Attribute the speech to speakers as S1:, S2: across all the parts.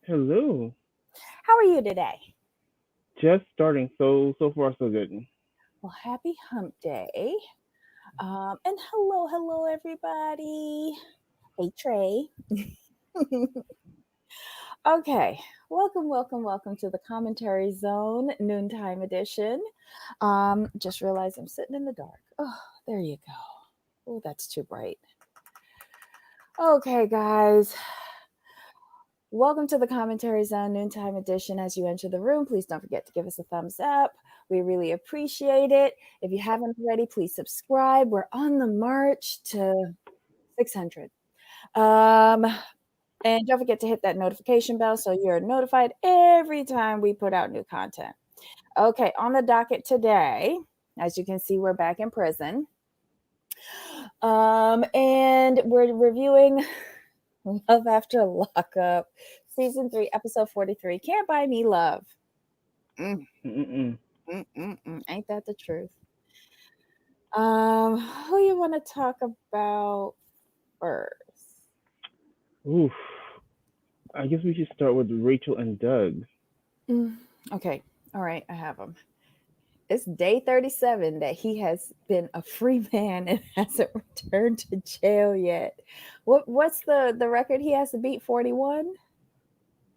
S1: Hello.
S2: How are you today?
S1: Just starting. So far so good.
S2: Well, happy hump day. And hello, everybody. Hey, Trey. Okay, welcome to the Commentary Zone Noontime Edition. Just realized I'm sitting in the dark. Oh, there you go. Oh, that's too bright. Okay, guys. Welcome to the Commentary Zone Noontime Edition. As you enter the room, please don't forget to give us a thumbs up. We really appreciate it. If you haven't already, please subscribe. We're on the march to 600. Um, and don't forget to hit that notification bell so you're notified every time we put out new content. Okay, on the docket today, as you can see, we're back in prison. And we're reviewing Love After Lockup, Season 3, Episode 43. Can't Buy Me Love. Mm,
S1: Mm-mm.
S2: Ain't that the truth? Who you want to talk about first?
S1: Oof. I guess we should start with Rachel and Doug.
S2: Mm, okay, all right, I have him. It's day 37 that he has been a free man and hasn't returned to jail yet. What's the record he has to beat? 41?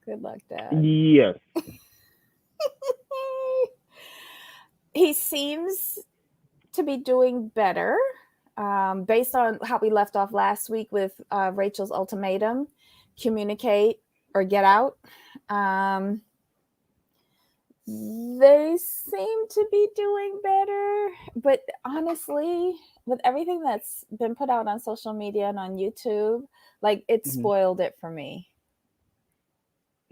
S2: Good luck, Dad.
S1: Yes.
S2: He seems to be doing better. Based on how we left off last week with Rachel's ultimatum, communicate or get out. They seem to be doing better, but honestly, with everything that's been put out on social media and on YouTube, like it
S1: hmm
S2: spoiled it for me.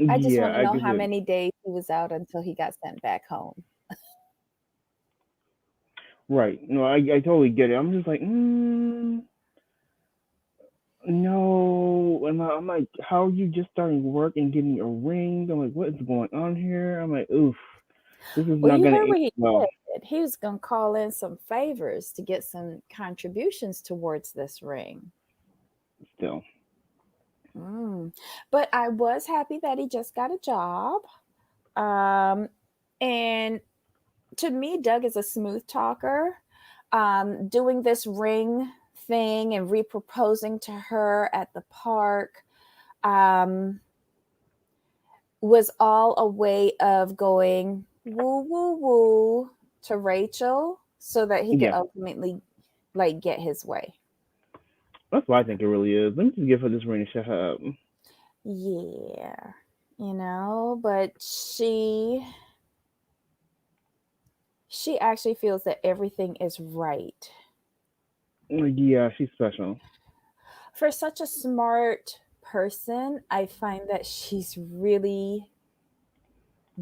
S2: I just
S1: Yeah,
S2: want to
S1: I
S2: know
S1: guess
S2: how
S1: it.
S2: many days he was out until he got sent back home.
S1: Right. No, I totally get it. I'm just like, no. I'm like, how are you just starting work and getting a ring? I'm like, what is going on here? I'm like, oof. This is
S2: Well,
S1: not
S2: you
S1: gonna
S2: heard
S1: end
S2: what he
S1: well.
S2: said. He was going to call in some favors to get some contributions towards this ring.
S1: Still.
S2: Mm. But I was happy that he just got a job. Um, and to me, Doug is a smooth talker. Doing this ring thing and reproposing to her at the park um, was all a way of going woo woo woo to Rachel so that he could
S1: Yeah.
S2: ultimately like get his way.
S1: That's what I think it really is. Let me just give her this ring and shut her up.
S2: Yeah, but she actually feels that everything is right.
S1: Yeah, she's special.
S2: For such a smart person, I find that she's really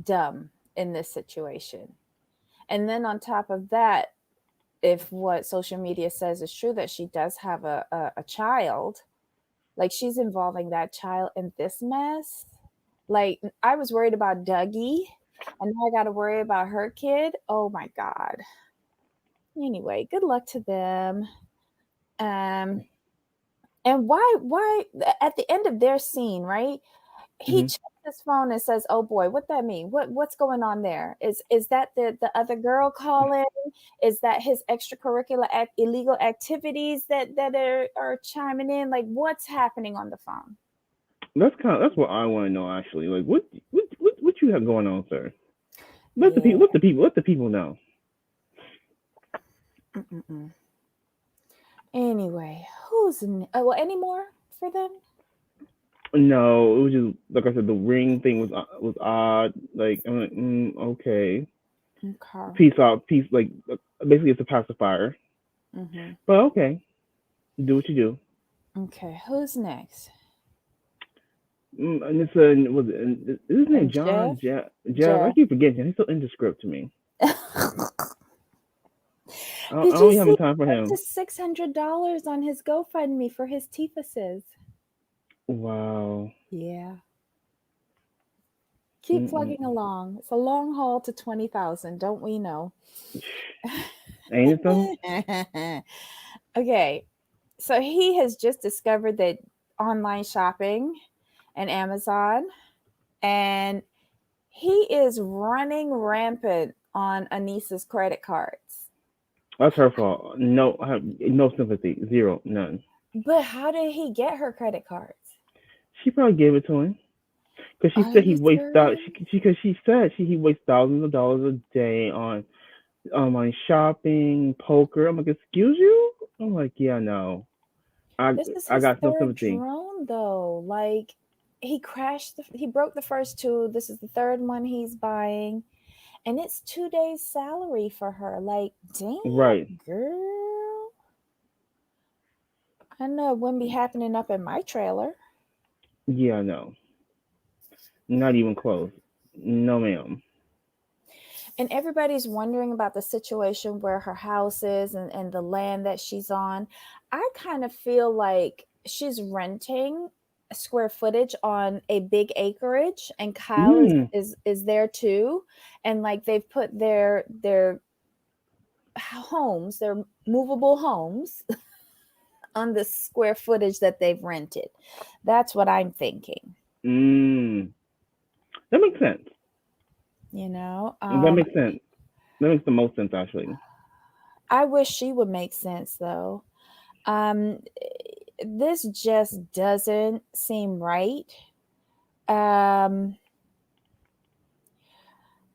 S2: dumb in this situation. And then on top of that, if what social media says is true, that she does have a child, like she's involving that child in this mess. Like I was worried about Dougie, and now I got to worry about her kid. Oh my God. Anyway, good luck to them. Um, and why at the end of their scene, right? He
S1: hmm
S2: checks his phone and says, "Oh boy, what that mean? What's going on there? Is that the other girl calling? Is that his extracurricular illegal activities that are chiming in? Like what's happening on the phone?"
S1: That's what I want to know actually. Like what you have going on, sir?
S2: Yeah.
S1: Let the people know.
S2: Mm-mm-mm. Anyway, well, any more for them?
S1: No, it was just like I said. The ring thing was odd. Like I'm like, okay,
S2: Okay.
S1: peace out, peace. Like basically, it's a pacifier.
S2: Mm-hmm.
S1: But okay, do what you do.
S2: Okay. Who's next?
S1: And it's a was it, is his name
S2: Jeff.
S1: John? Jeff. I
S2: Jeff.
S1: keep forgetting. He's so indescript to me. I
S2: Did you
S1: don't have
S2: see
S1: time for
S2: up to
S1: him.
S2: $600 on his GoFundMe for his Tifases?
S1: Wow.
S2: Yeah. Keep plugging
S1: Mm-mm.
S2: along. It's a long haul to 20,000, don't we know?
S1: Ain't it though?
S2: Okay. So he has just discovered that online shopping and Amazon. and he is running rampant on Anissa's credit cards.
S1: That's her fault. No, I have no sympathy. Zero, none.
S2: But how did he get her credit cards?
S1: She probably gave it to him because she
S2: Are
S1: said he
S2: you
S1: wastes
S2: serious?
S1: because she said he wastes thousands of dollars a day on shopping, poker. I'm like, excuse you? I'm like, yeah, no. I
S2: This is
S1: I
S2: his
S1: got no
S2: third
S1: sympathy.
S2: drone, though. Like, he broke the first two. This is the third one he's buying. And it's 2 days' salary for her. Like, damn,
S1: Right.
S2: girl. I know it wouldn't be happening up in my trailer.
S1: Yeah, no. Not even close. No, ma'am.
S2: And everybody's wondering about the situation where her house is and the land that she's on. I kind of feel like she's renting square footage on a big acreage, and Kyle is
S1: Mm.
S2: is is there too. And like they've put their homes, their movable homes on the square footage that they've rented. That's what I'm thinking.
S1: Mm. That makes sense.
S2: You know,
S1: That makes sense. That makes the most sense, actually.
S2: I wish she would make sense though. Um, this just doesn't seem right. Um,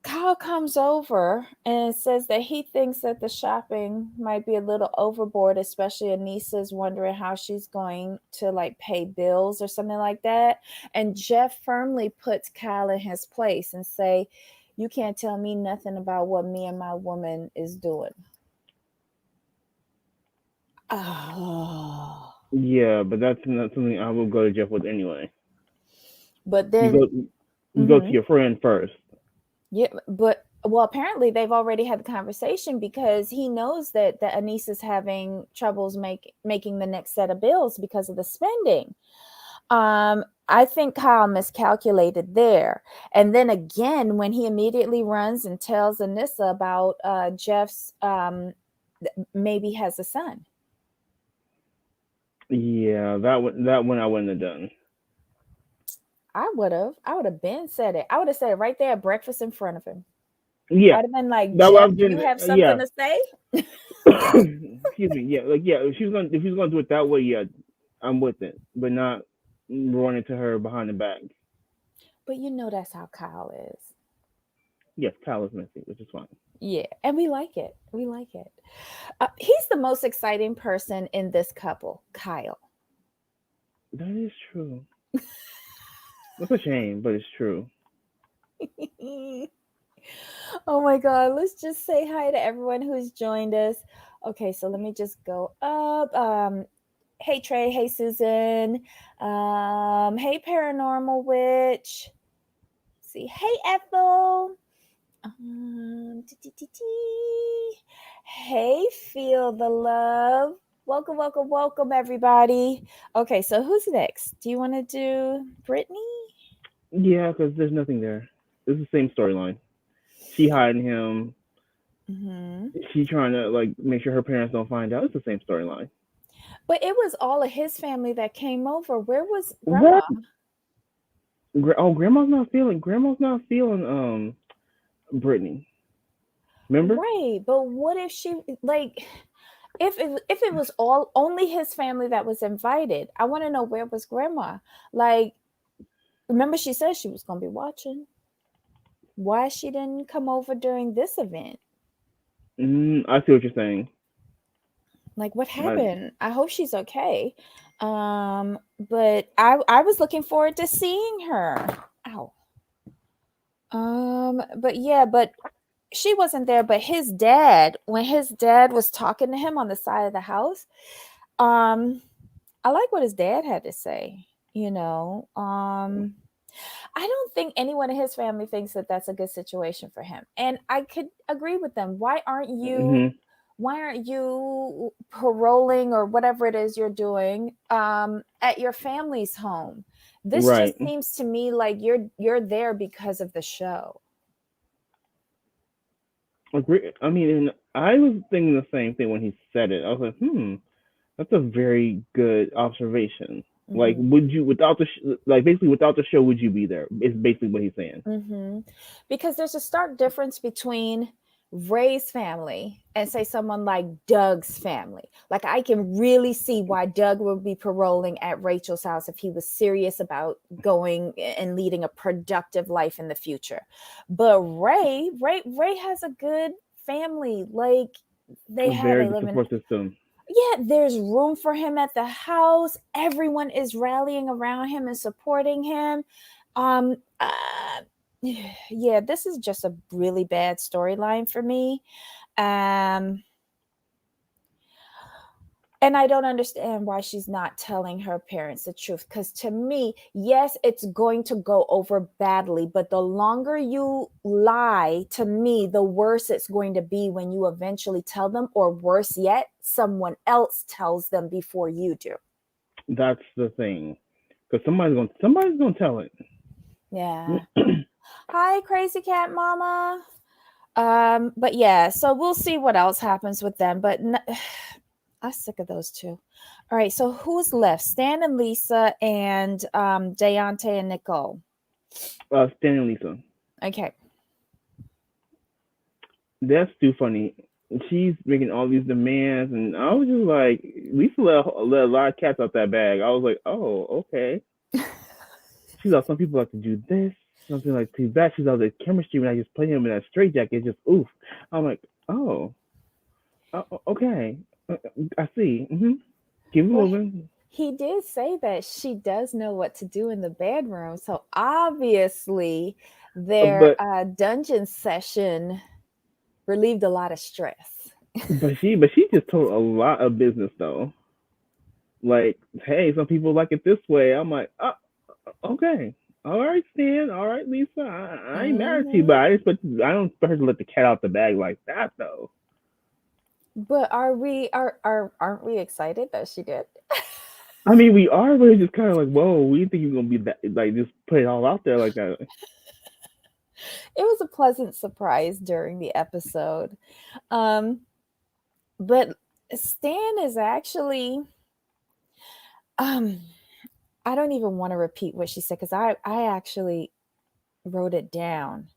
S2: Kyle comes over and says that he thinks that the shopping might be a little overboard, especially Anissa's wondering how she's going to like pay bills or something like that. And Jeff firmly puts Kyle in his place and say, "You can't tell me nothing about what me and my woman is doing." Oh,
S1: Yeah, but that's not something I will go to Jeff with anyway.
S2: but
S1: You
S2: then,
S1: go you go to
S2: mhm.
S1: your friend first.
S2: Yeah, but well, apparently they've already had the conversation because he knows that Anise is having troubles making the next set of bills because of the spending. I think Kyle miscalculated there, and then again when he immediately runs and tells Anissa about Jeff's maybe has a son.
S1: Yeah, that one I wouldn't have done.
S2: I would have been said it. I would have said it right there at breakfast in front of him.
S1: Yeah,
S2: I'd have been like,
S1: that would
S2: Jeff,
S1: have
S2: do
S1: been
S2: you have
S1: yeah.
S2: something to say?
S1: Excuse me. Yeah, like yeah. If she's gonna do it that way, yeah, I'm with it. But not running to her behind the back.
S2: But you know that's how Kyle is.
S1: Yes, Kyle is messy, which is fine.
S2: Yeah, and we like it. We like it. He's the most exciting person in this couple, Kyle.
S1: That is true. It's a shame, but it's true.
S2: Oh my God, let's just say hi to everyone who's joined us. Okay, so let me just go up. Hey Trey, hey Susan, hey Paranormal Witch. See, hey Ethel. Tee, tee, tee. Hey, feel the love. Welcome, welcome, welcome, everybody. Okay, so who's next? Do you want to do Brittany?
S1: Yeah, because there's nothing there. It's the same storyline. She hiding him.
S2: Hmm.
S1: She trying to like make sure her parents don't find out. It's the same storyline.
S2: But it was all of his family that came over. Where was Grandma?
S1: What? Oh, grandma's not feeling Brittany. Remember?
S2: Right, but what if she like if it was all only his family that was invited? I want to know where was Grandma? Like, remember she said she was gonna be watching. Why she didn't come over during this event?
S1: I see what you're saying.
S2: Like, what
S1: I,
S2: happened? I hope she's okay. But I was looking forward to seeing her. Ow. But yeah, but she wasn't there. But his dad, when his dad was talking to him on the side of the house, um, I like what his dad had to say. You know, I don't think anyone in his family thinks that that's a good situation for him, and I could agree with them.
S1: hmm
S2: Why aren't you paroling or whatever it is you're doing at your family's home? This just
S1: Right.
S2: seems to me like you're there because of the show.
S1: Agree. I mean, and I was thinking the same thing when he said it. I was like, that's a very good observation. Like,
S2: Mm-hmm.
S1: would you without like basically without the show, would you be there? Is basically what he's saying.
S2: Mm-hmm. Because there's a stark difference between Ray's family and say someone like Doug's family. Like I can really see why Doug would be paroling at Rachel's house if he was serious about going and leading a productive life in the future. But Ray has a good family. Like
S1: A very
S2: they
S1: good
S2: live in,
S1: support system.
S2: yeah, there's room for him at the house. Everyone is rallying around him and supporting him. Um, uh, yeah, this is just a really bad storyline for me. Um, and I don't understand why she's not telling her parents the truth. Because to me, yes, it's going to go over badly, but the longer you lie to me, the worse it's going to be when you eventually tell them, or worse yet, someone else tells them before you do.
S1: That's the thing, because somebody's gonna tell it.
S2: Yeah. Hi, crazy cat mama. But yeah, so we'll see what else happens with them. But I'm sick of those two. All right, so who's left? Stan and Lisa and Deontay and Nicole.
S1: Stan and Lisa.
S2: Okay.
S1: That's too funny. She's making all these demands, and I was just like, Lisa let a lot of cats out that bag. I was like, oh, okay. She's like, some people like to do this, something like too bad. She's all the chemistry when I just play him in that straight jacket, just oof. I'm like, oh, okay, uh, I see. Keep it
S2: Well,
S1: moving.
S2: he did say that she does know what to do in the bedroom. So obviously, their
S1: But
S2: dungeon session relieved a lot of stress.
S1: she just told a lot of business though. Like, hey, some people like it this way. I'm like, okay. All right, Stan. All right, Lisa. I ain't married to you, but
S2: Hmm.
S1: I don't expect her to let the cat out the bag like that, though.
S2: But aren't we excited that she did?
S1: I mean, we are, but it's just kind of like, whoa, we didn't think you were gonna be that, like, just put it all out there like that.
S2: It was a pleasant surprise during the episode. Um, but Stan is actually um I don't even want to repeat what she said because I actually wrote it down.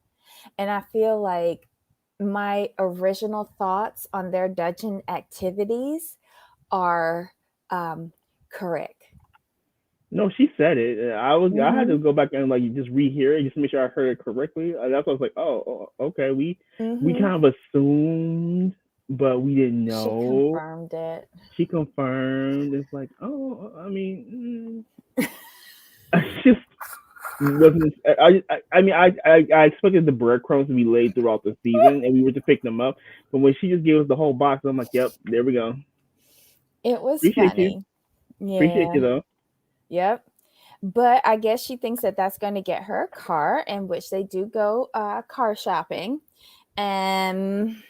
S2: And I feel like my original thoughts on their dungeon activities are um correct.
S1: No, she said it. I had
S2: Mm-hmm.
S1: to go back and like just rehear it just to make sure I heard it correctly. That's why I was like, okay. We
S2: Mm-hmm.
S1: kind of assumed, but we didn't
S2: She
S1: know.
S2: confirmed it.
S1: She confirmed. It's like, oh, I mean, I just wasn't. I expected the breadcrumbs to be laid throughout the season, and we were to pick them up. But when she just gave us the whole box, I'm like, yep, there we go.
S2: It was
S1: Appreciate you.
S2: funny.
S1: Appreciate
S2: Yeah.
S1: you though.
S2: Yep. But I guess she thinks that that's going to get her a car, in which they do go car shopping. Um,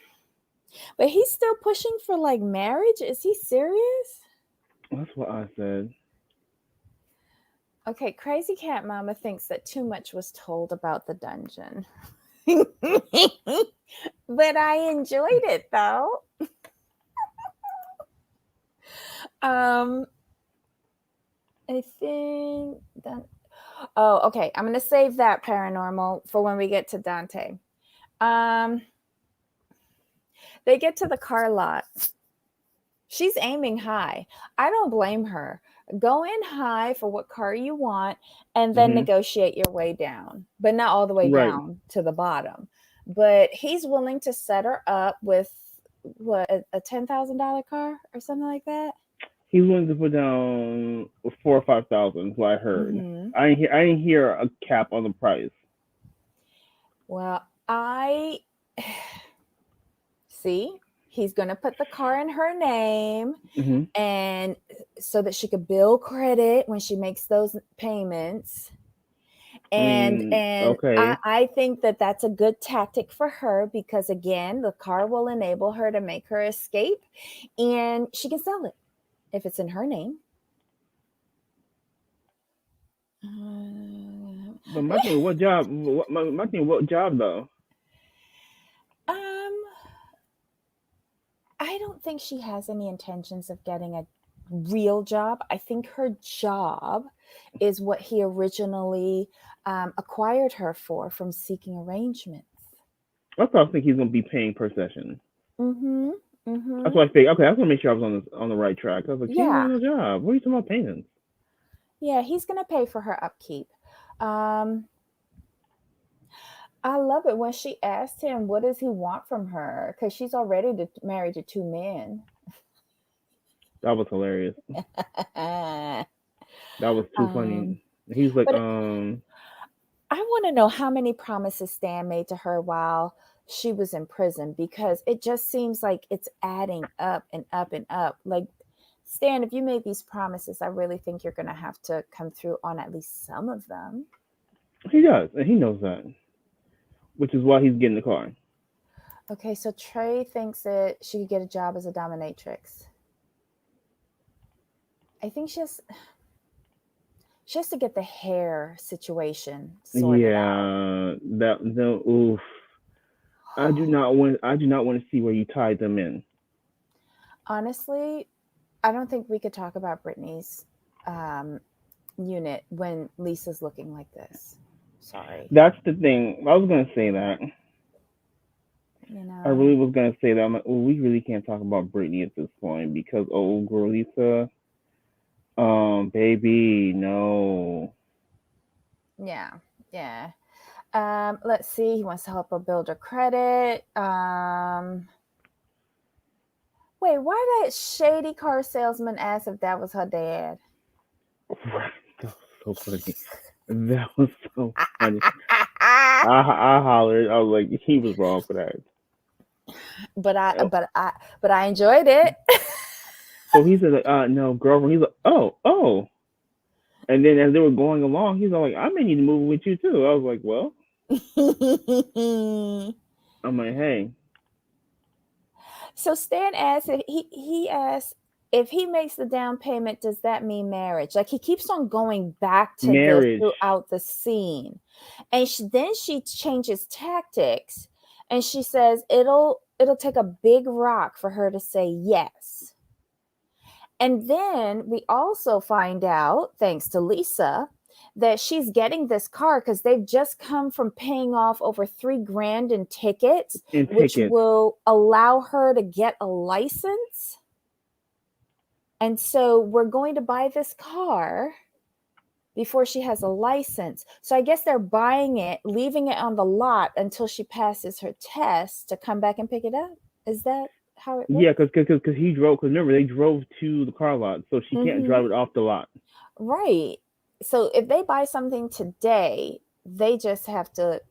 S2: but he's still pushing for like marriage. Is he serious?
S1: That's what I said.
S2: Okay, Crazy Cat Mama thinks that too much was told about the dungeon. But I enjoyed it though. Um, I think that. Oh, okay. I'm gonna save that paranormal for when we get to Dante. Um, they get to the car lot. She's aiming high. I don't blame her. Go in high for what car you want and then
S1: Hmm.
S2: negotiate your way down, but not all the way
S1: Right.
S2: down to the bottom. But he's willing to set her up with what, a $10,000 car or something like that.
S1: He's willing to put down 4 or 5 thousand. Is what I heard.
S2: Hmm.
S1: I didn't hear a cap on the price.
S2: Well, I see he's going to put the car in her name
S1: Hmm.
S2: and so that she could build credit when she makes those payments.
S1: I
S2: and
S1: mean,
S2: and I,
S1: okay.
S2: I think that that's a good tactic for her because again the car will enable her to make her escape and she can sell it if it's in her name.
S1: But my thing, what job? My thing, what job though?
S2: um I don't think she has any intentions of getting real job. I think her job is what he originally acquired her for from Seeking Arrangements.
S1: I thought I think he's gonna be paying per session.
S2: Mm-hmm.
S1: That's
S2: Mm-hmm.
S1: why I think okay, I just want to make sure I was on the right track. I was like, she ain't
S2: Yeah.
S1: got no job. What are you talking about payments?
S2: Yeah, he's gonna pay for her upkeep. Um, I love it when she asked him, what does he want from her? Because she's already married to two men.
S1: That was hilarious. That was too
S2: um,
S1: funny. He was like,
S2: but I want to know how many promises Stan made to her while she was in prison, because it just seems like it's adding up and up and up. Like, Stan, if you made these promises, I really think you're going to have to come through on at least some of them.
S1: he does, and he knows that, which is why he's getting the car.
S2: Okay, so Trey thinks that she could get a job as a dominatrix. I think she has to get the hair situation sorted out.
S1: Yeah, that no, oof. I do not want to see where you tied them in.
S2: Honestly, I don't think we could talk about Brittany's um, unit when Lisa's looking like this. Sorry.
S1: That's the thing. I was gonna say that.
S2: You
S1: I
S2: know,
S1: really was gonna say that. I'm like, well, we really can't talk about Britney at this point because old girl Lisa, baby, no.
S2: yeah, yeah. Let's see. He wants to help her build her credit. Wait, why that shady car salesman asked if that was her dad?
S1: That was so funny. That was so funny. I hollered. I was like, he was wrong for that.
S2: but I,
S1: Oh,
S2: but I, but I enjoyed it.
S1: so he said, like, no, girlfriend. He's like, oh. And then as they were going along, he's all like, I may need to move with you too. I was like, well, I'm like, hey,
S2: So Stan asks if he asks if he makes the down payment, does that mean marriage? Like, he keeps on going back to this
S1: marriage.
S2: throughout the scene, and then she changes tactics, and she says it'll take a big rock for her to say yes. And then we also find out, thanks to Lisa, that she's getting this car because they've just come from paying off over $3,000 in tickets,
S1: And
S2: which
S1: tickets.
S2: will allow her to get a license. And so we're going to buy this car before she has a license. So I guess they're buying it, leaving it on the lot until she passes her test to come back and pick it up. Is that how it
S1: Yeah,
S2: works?
S1: because he drove. Because remember, they drove to the car lot, so she can't
S2: Mm-hmm.
S1: drive it off the lot.
S2: Right. So if they buy something today, they just have to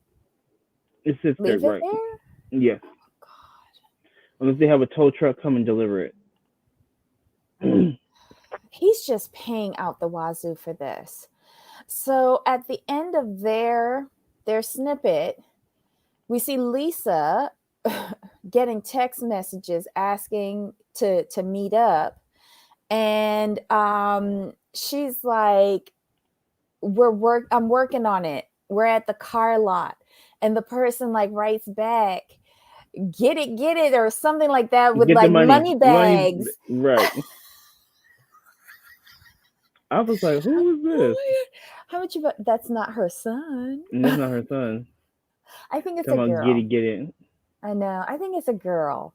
S1: It sits there,
S2: leave it
S1: right?
S2: there?
S1: Yes,
S2: God.
S1: unless they have a tow truck come and deliver it.
S2: He's just paying out the wazoo for this. So at the end of their snippet, we see Lisa getting text messages asking to meet up, and she's like, I'm working on it, we're at the car lot. And the person like writes back, get it, or something like that, with
S1: Get the
S2: like
S1: money,
S2: money
S1: money,
S2: bags.
S1: right? I was like, who is this?
S2: Oh, how much of that's not her son.
S1: And that's not her son.
S2: I think it's a
S1: Talking about get
S2: girl.
S1: it, get it.
S2: I know. I think it's a girl.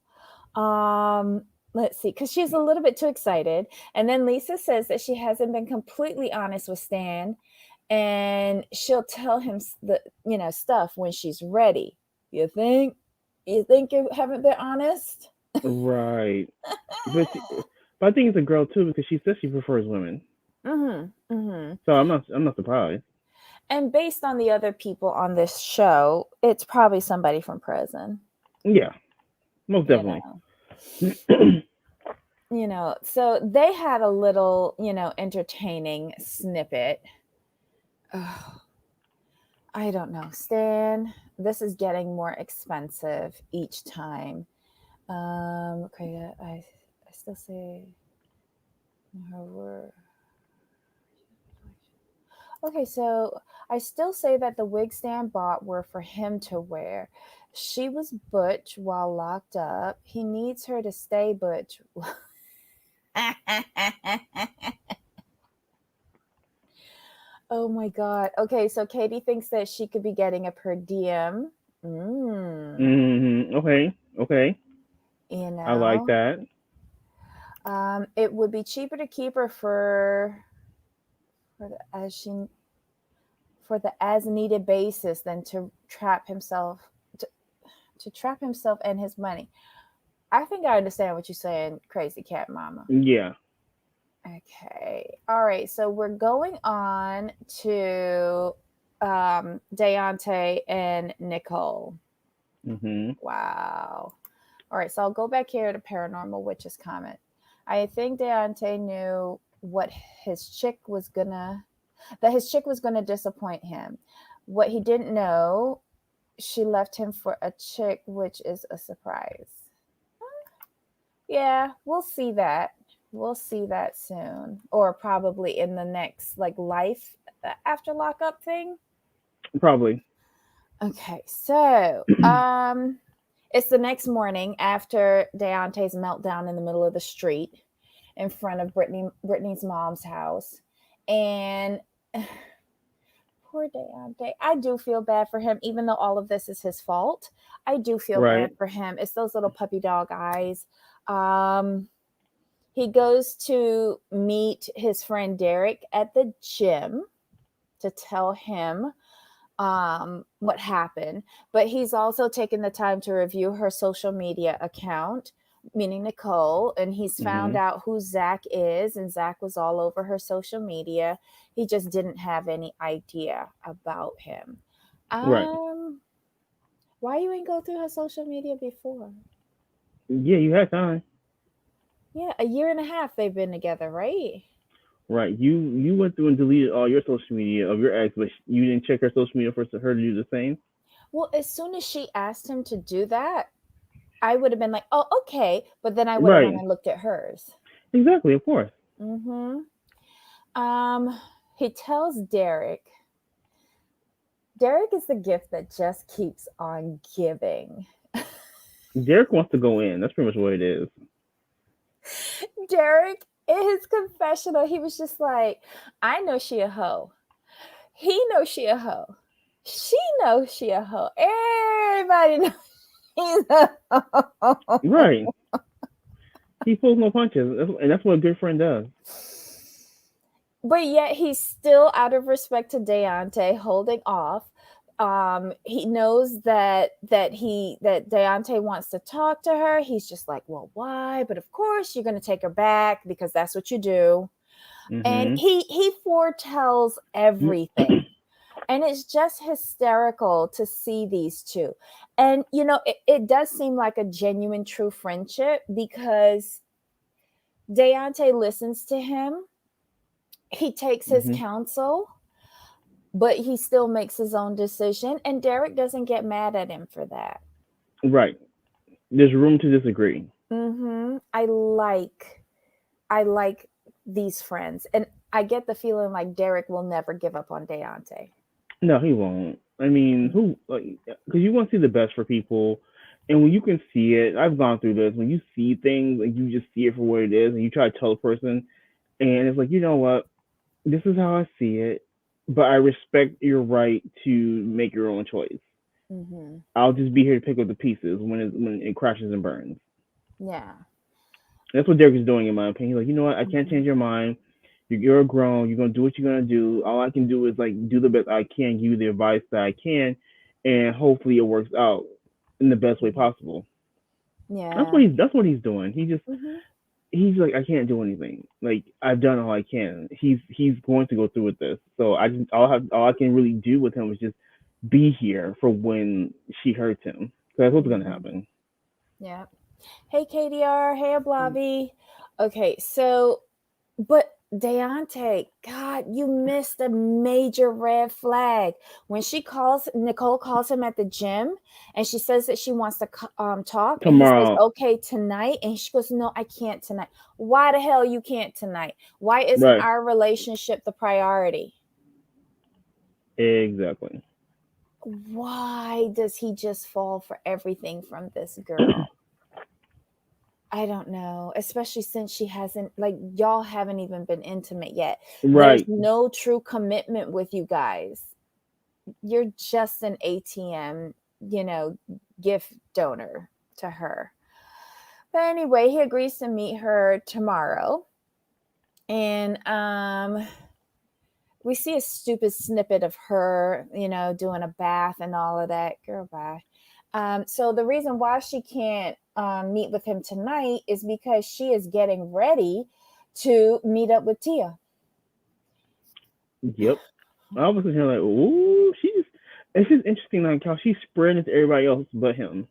S2: Um, let's see, because she's a little bit too excited. And then Lisa says that she hasn't been completely honest with Stan, and she'll tell him the stuff when she's ready. You think? You think you haven't been honest?
S1: Right. But, but I think it's a girl too because she says she prefers women.
S2: Mm-hmm. Mm-hmm.
S1: So I'm not surprised.
S2: And based on the other people on this show, it's probably somebody from prison.
S1: Yeah, most
S2: You
S1: definitely.
S2: know. So they had a little, entertaining snippet. Oh, I don't know, Stan. This is getting more expensive each time. Okay, I still say her word. Okay, so I still say that the wig Stan bought were for him to wear. She was butch while locked up. He needs her to stay butch. Oh my God. Okay, so Katie thinks that she could be getting a per diem. Mm,
S1: Okay. Okay.
S2: you
S1: I like
S2: know,
S1: that.
S2: it would be cheaper to keep her for the as she for the as needed basis than to, to trap himself and his money. I think I understand what you're saying, crazy cat mama.
S1: Yeah.
S2: Okay. All right. So we're going on to Deontay and Nicole.
S1: Mhm.
S2: Wow. All right. So I'll go back here to Paranormal Witches comment. I think Deontay knew what his chick was gonna that his chick was gonna disappoint him. What he didn't know, she left him for a chick, which is a surprise. Yeah, we'll see that. We'll see that soon, or probably in the next like life after lockup thing.
S1: Probably.
S2: Okay, so it's the next morning after Deontay's meltdown in the middle of the street in front of Brittany's mom's house, and poor Deontay. I do feel bad for him, even though all of this is his fault. I do feel bad
S1: Right.
S2: for him. It's those little puppy dog eyes. Um, he goes to meet his friend Derek at the gym to tell him what happened, but he's also taken the time to review her social media account, meaning Nicole, and he's found
S1: Mhm.
S2: out who Zach is, and Zach was all over her social media. He just didn't have any idea about him.
S1: Right.
S2: Um, why you ain't go through her social media before?
S1: Yeah, you had time.
S2: Yeah, a year and a half they've been together, right?
S1: Right. You went through and deleted all your social media of your ex, but you didn't check her social media for her to do the same.
S2: Well, as soon as she asked him to do that, I would have been like, "Oh, okay," but then I would have went
S1: Right.
S2: and looked at hers.
S1: Exactly. Of course.
S2: Mhm. Um he tells Derek, Derek is the gift that just keeps on giving.
S1: Derek wants to go in. That's pretty much what it is.
S2: Derek in his confessional, he was just like, "I know she a hoe. He knows she a hoe. She knows she a hoe. Everybody knows he's a hoe."
S1: Right. He pulls no punches, and that's what a good friend does.
S2: But yet he's still, out of respect to Deontay, holding off. He knows that Deontay wants to talk to her. He's just like, well, why? But of course you're gonna take her back because that's what you do. And
S1: Mhm.
S2: he foretells everything. And it's just hysterical to see these two. And it does seem like a genuine true friendship because Deontay listens to him, he takes his
S1: Mhm.
S2: counsel, but he still makes his own decision. And Derek doesn't get mad at him for that.
S1: Right. There's room to disagree.
S2: I like these friends, and I get the feeling like Derek will never give up on Deontay.
S1: No, he won't. I mean, who like because you want to see the best for people, and when you can see it, I've gone through this. When you see things and you just see it for what it is, and you try to tell a person, and it's like, you know what, this is how I see it, but I respect your right to make your own choice.
S2: Mm-hmm.
S1: I'll just be here to pick up the pieces when it crashes and burns.
S2: Yeah.
S1: That's what Derek is doing, in my opinion. He's like, you know what? I can't
S2: Mm-hmm.
S1: change your mind. You're grown. You're gonna do what you're gonna do. All I can do is like do the best I can, give you the advice that I can, and hopefully it works out in the best way
S2: Mm-hmm.
S1: possible.
S2: Yeah.
S1: That's what he's doing.
S2: Mm-hmm.
S1: He's like, I can't do anything. Like, I've done all I can. He's going to go through with this. So all I can really do with him is just be here for when she hurts him. So that's what's gonna
S2: Mm-hmm.
S1: happen.
S2: Yeah. Hey, KDR. Hey, Ablavi. Okay, so, but Deontay, God, you missed a major red flag. When Nicole calls him at the gym and she says that she wants to talk, and he says,
S1: Tomorrow,
S2: okay, tonight. And she goes, no, I can't tonight. Why the hell you can't tonight? Why isn't
S1: right?
S2: our relationship the priority?
S1: Exactly.
S2: Why does he just fall for everything from this girl? I don't know, especially since she hasn't, like, y'all haven't even been intimate yet. There's
S1: Right.
S2: no true commitment with you guys. You're just an ATM, you know, gift donor to her. But anyway, he agrees to meet her tomorrow. And we see a stupid snippet of her, you know, doing a bath and all of that. Girl, bye. So the reason why she can't meet with him tonight is because she is getting ready to meet up with Tia.
S1: Yep. I was sitting here like, ooh, it's just interesting like how she's spreading it to everybody else but him.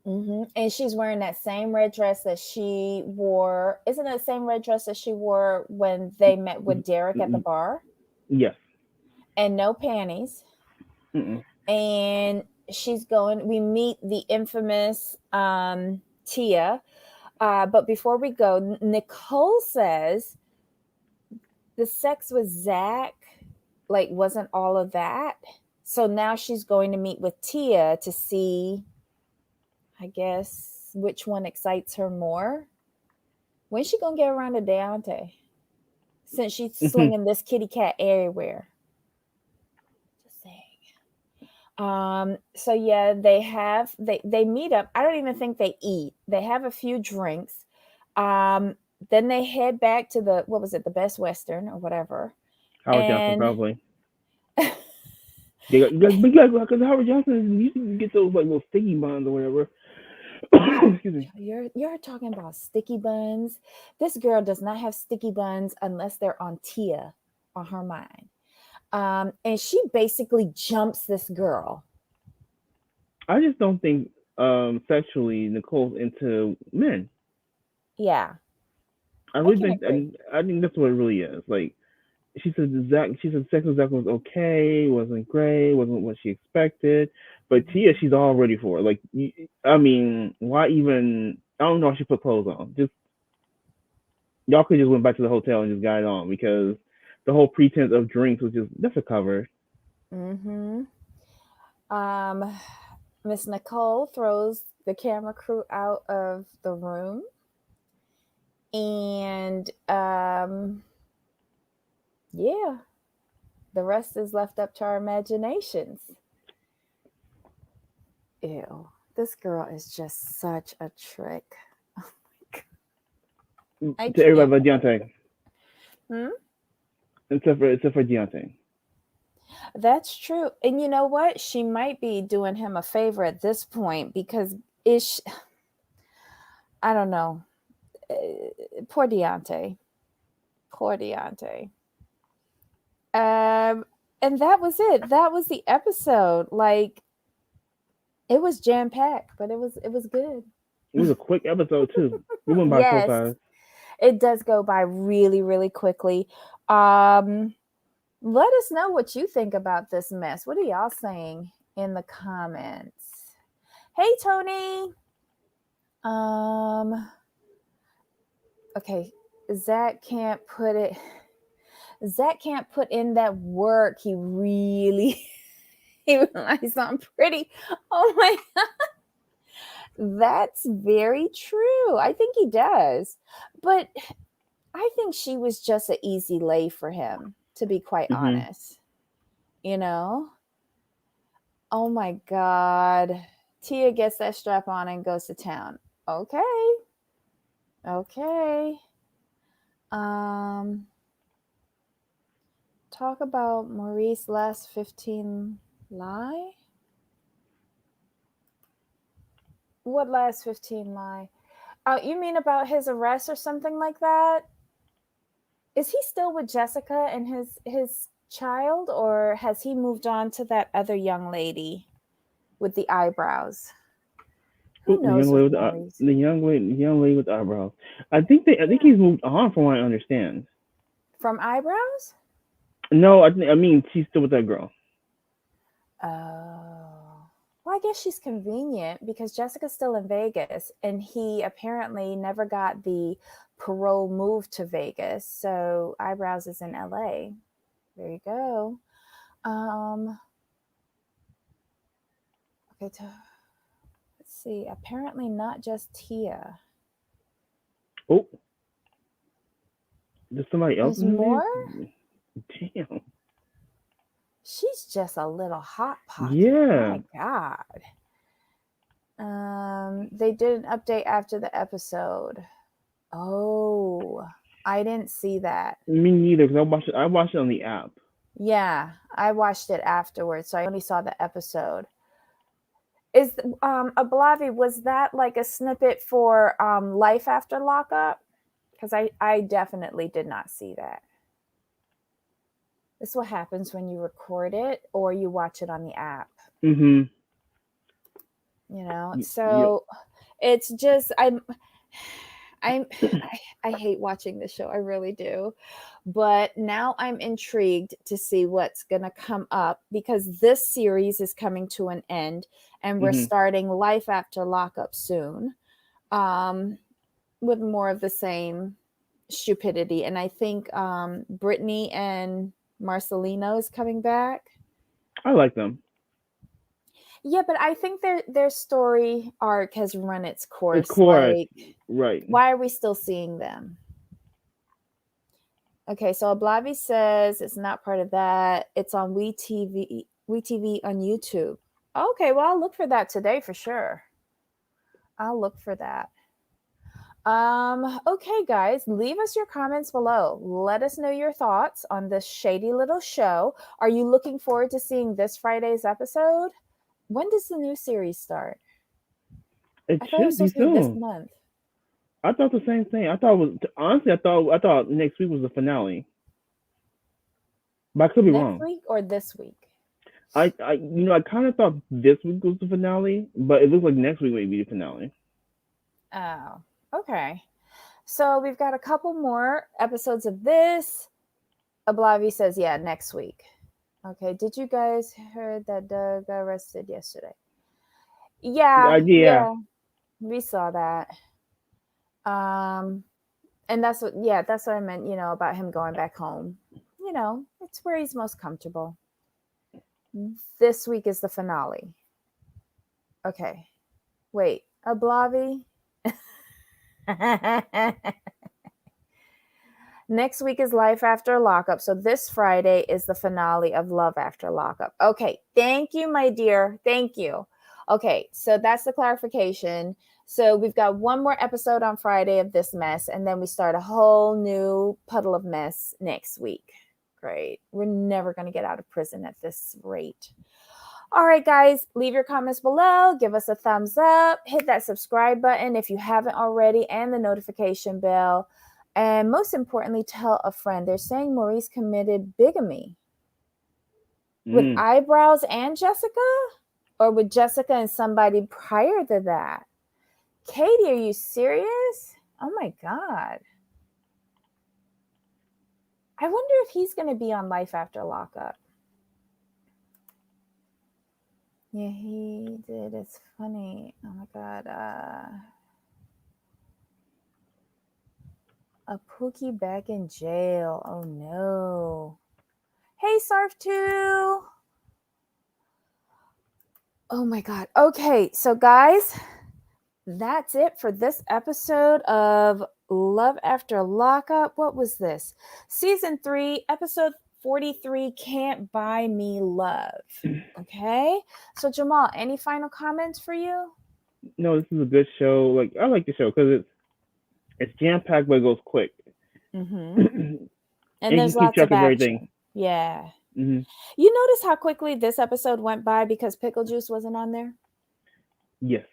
S2: And she's wearing that same red dress that she wore. Isn't it the same red dress that she wore when they met with Derek at the bar?
S1: Yes.
S2: And no panties.
S1: Mm-mm.
S2: And she's going, we meet the infamous Tia. But before we go, Nicole says the sex with Zach, like, wasn't all of that. So now she's going to meet with Tia to see, I guess, which one excites her more. When's she gonna get around to Deontay? Since she's slinging this kitty cat everywhere. Just saying. So yeah, they meet up. I don't even think they eat. They have a few drinks. Then they head back to the, what was it, the Best Western or whatever.
S1: Howard Johnson
S2: And
S1: probably. Because Howard Johnson usually get those like little sticky buns or whatever. Excuse me.
S2: you're talking about sticky buns. This girl does not have sticky buns unless they're on Tia, on her mind. And she basically jumps this girl.
S1: I just don't think sexually Nicole's into men.
S2: Yeah,
S1: I
S2: I
S1: really
S2: can
S1: think
S2: agree.
S1: I think that's what it really is. Like she said sex with Zach was okay, wasn't great, wasn't what she expected. But Tia, she's all ready for it. Like I mean, why even? I don't know. Why she put clothes on. Just y'all could just went back to the hotel and just got it on because the whole pretense of drinks was just that's a cover.
S2: Mm-hmm. Um, Miss Nicole throws the camera crew out of the room, and yeah, the rest is left up to our imaginations. Ew, this girl is just such a trick. I
S1: To everybody
S2: can't.
S1: but Deontay,
S2: Hmm?
S1: except for Deontay.
S2: That's true. And you know what? She might be doing him a favor at this point because ish, I don't know. Poor Deontay. Poor Deontay. Um, and that was it. That was the episode. Like, it was jam packed, but it was good.
S1: It was a quick episode too. It went by so
S2: Yes,
S1: fast.
S2: it does go by really, really quickly. Um, Let us know what you think about this mess. What are y'all saying in the comments? Hey, Tony. Um, okay. Zach can't put it. Zach can't put in that work. He really, he relies on pretty. Oh my, that's very true. I think he does. But I think she was just an easy lay for him, to be quite
S1: Hmm.
S2: honest. You know? Oh my God. Tia gets that strap on and goes to town. Okay. Okay. Um, talk about Maurice's last 15 lie. What last 15 lie? You mean about his arrest or something like that? Is he still with Jessica and his child, or has he moved on to that other young lady with the eyebrows?
S1: Ooh,
S2: Who knows with Maurice?
S1: the young lady with the eyebrows. I think
S2: Yeah.
S1: he's moved on from what I understand.
S2: From eyebrows?
S1: No, I mean she's still with that girl.
S2: Oh. Well, I guess she's convenient because Jessica's still in Vegas and he apparently never got the parole move to Vegas. So Eyebrows is in LA. There you go. Um, okay, let's see. Apparently not just Tia.
S1: Oh, there's somebody else
S2: There's
S1: in the
S2: more?
S1: movie? Damn.
S2: She's just a little hot pocket.
S1: Yeah.
S2: My God. They did an update after the episode. Oh, I didn't see that.
S1: Me neither, because I watched it on the app.
S2: Yeah, I watched it afterwards, so I only saw the episode. Is Ablavi, was that like a snippet for Life After Lockup? Because I definitely did not see that. This is what happens when you record it or you watch it on the app.
S1: Mm-hmm.
S2: You know,
S1: Yep.
S2: so it's just I hate watching this show. I really do. But now I'm intrigued to see what's going to come up because this series is coming to an end and we're starting Life After Lockup soon, with more of the same stupidity. And I think Brittany and Marcelino is coming back.
S1: I like them.
S2: Yeah, but I think their story arc has run its course.
S1: Of course.
S2: Like,
S1: right.
S2: Why are we still seeing them? Okay, so Ablavi says it's not part of that. It's on WeTV on YouTube. Okay, well, I'll look for that today for sure. I'll look for that. Okay, guys, leave us your comments below. Let us know your thoughts on this shady little show. Are you looking forward to seeing this Friday's episode? When does the new series start?
S1: It
S2: I thought it
S1: should
S2: was
S1: be
S2: supposed to be this
S1: soon.
S2: month.
S1: I thought the same thing. I thought next week was the finale. But I could be wrong.
S2: Next week or this week?
S1: I kind of thought this week was the finale, but it looks like next week might be the finale.
S2: Oh, okay. So we've got a couple more episodes of this. Ablavi says, yeah, next week. Okay. Did you guys heard that Doug got arrested yesterday? Yeah. We saw that. And that's what I meant, about him going back home. It's where he's most comfortable. This week is the finale. Okay. Wait, Ablavi? Next week is Life After Lockup. So this Friday is the finale of Love After Lockup. Okay. Thank you, my dear. Thank you. Okay. So that's the clarification. So we've got one more episode on Friday of this mess, and then we start a whole new puddle of mess next week. Great. We're never going to get out of prison at this rate. All right, guys, leave your comments below. Give us a thumbs up. Hit that subscribe button if you haven't already, and the notification bell. And most importantly, tell a friend. They're saying Maurice committed bigamy. With Eyebrows and Jessica? Or with Jessica and somebody prior to that? Katie, are you serious? Oh my God. I wonder if he's going to be on Life After Lockup. Yeah, he did. It's funny. Oh my God. A Pookie back in jail. Oh no. Hey, Sarf2. Oh my God. Okay, so guys, that's it for this episode of Love After Lockup. What was this? Season 3, episode 43, Can't Buy Me Love. Okay, so Jamal, any final comments for you?
S1: No, this is a good show. Like, I like the show because it's jam packed, but it goes quick.
S2: And
S1: And
S2: there's
S1: you keep
S2: lots of
S1: track of
S2: action.
S1: everything.
S2: Yeah.
S1: You
S2: notice how quickly this episode went by because Pickle Juice wasn't on there?
S1: Yes.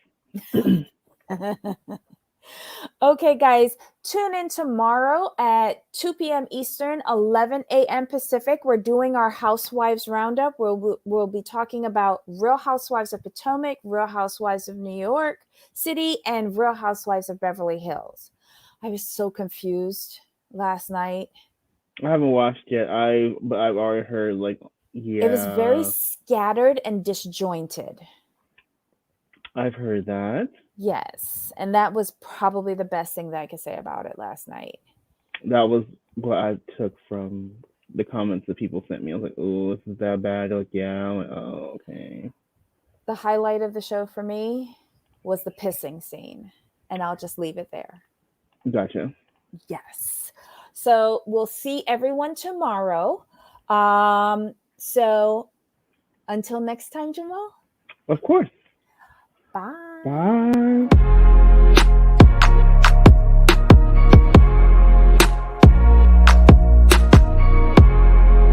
S2: Okay, guys, tune in tomorrow at 2 p.m. Eastern, 11 a.m. Pacific. We're doing our Housewives Roundup. We'll be talking about Real Housewives of Potomac, Real Housewives of New York City, and Real Housewives of Beverly Hills. I was so confused last night.
S1: I haven't watched yet. But I've already heard, like, yeah.
S2: It was very scattered and disjointed.
S1: I've heard that.
S2: Yes, and that was probably the best thing that I could say about it last night.
S1: That was what I took from the comments that people sent me. I was like, oh, this is that bad. They're like, yeah. I'm like, oh, okay.
S2: The highlight of the show for me was the pissing scene, and I'll just leave it there.
S1: Gotcha.
S2: Yes. So we'll see everyone tomorrow. So until next time, Jamal.
S1: Of course.
S2: Bye.
S1: Bye.